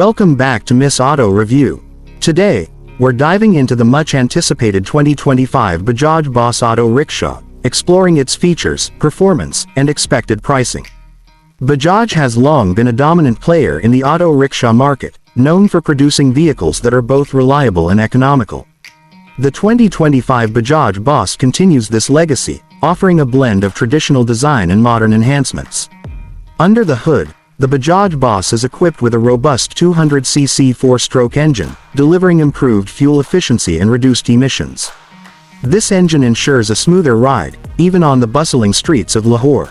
Welcome back to Miss Auto Review. Today, we're diving into the much-anticipated 2025 Bajaj Boss Auto Rickshaw, exploring its features, performance, and expected pricing. Bajaj has long been a dominant player in the auto rickshaw market, known for producing vehicles that are both reliable and economical. The 2025 Bajaj Boss continues this legacy, offering a blend of traditional design and modern enhancements. Under the hood, the Bajaj Boss is equipped with a robust 200cc 4-stroke engine, delivering improved fuel efficiency and reduced emissions. This engine ensures a smoother ride, even on the bustling streets of Lahore.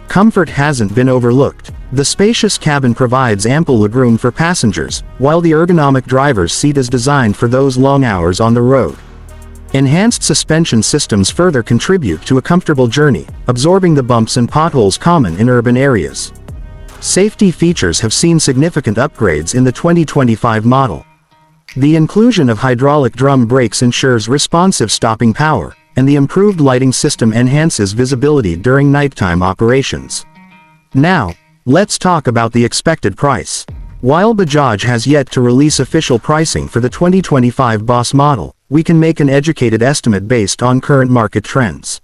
Comfort hasn't been overlooked. The spacious cabin provides ample legroom for passengers, while the ergonomic driver's seat is designed for those long hours on the road. Enhanced suspension systems further contribute to a comfortable journey, absorbing the bumps and potholes common in urban areas. Safety features have seen significant upgrades in the 2025 model. The inclusion of hydraulic drum brakes ensures responsive stopping power, and the improved lighting system enhances visibility during nighttime operations. Now, let's talk about the expected price. While Bajaj has yet to release official pricing for the 2025 Boss model, we can make an educated estimate based on current market trends.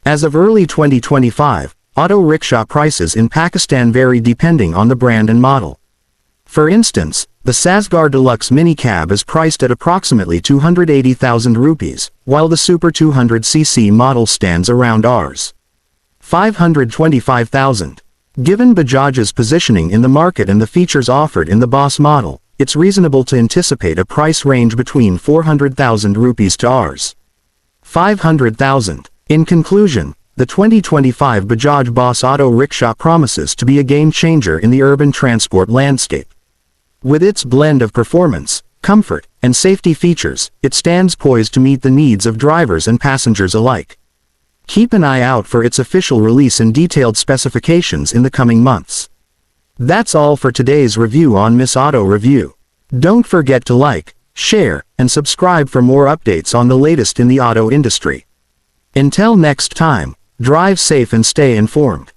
As of early 2025, auto rickshaw prices in Pakistan vary depending on the brand and model. For instance, the Sazgar Deluxe Mini Cab is priced at approximately 280,000 rupees, while the Super 200cc model stands around Rs. 525,000. Given Bajaj's positioning in the market and the features offered in the Boss model, it's reasonable to anticipate a price range between 400,000 rupees to Rs. 500,000. In conclusion, the 2025 Bajaj Boss Auto Rickshaw promises to be a game-changer in the urban transport landscape. With its blend of performance, comfort, and safety features, it stands poised to meet the needs of drivers and passengers alike. Keep an eye out for its official release and detailed specifications in the coming months. That's all for today's review on Miss Auto Review. Don't forget to like, share, and subscribe for more updates on the latest in the auto industry. Until next time, drive safe and stay informed.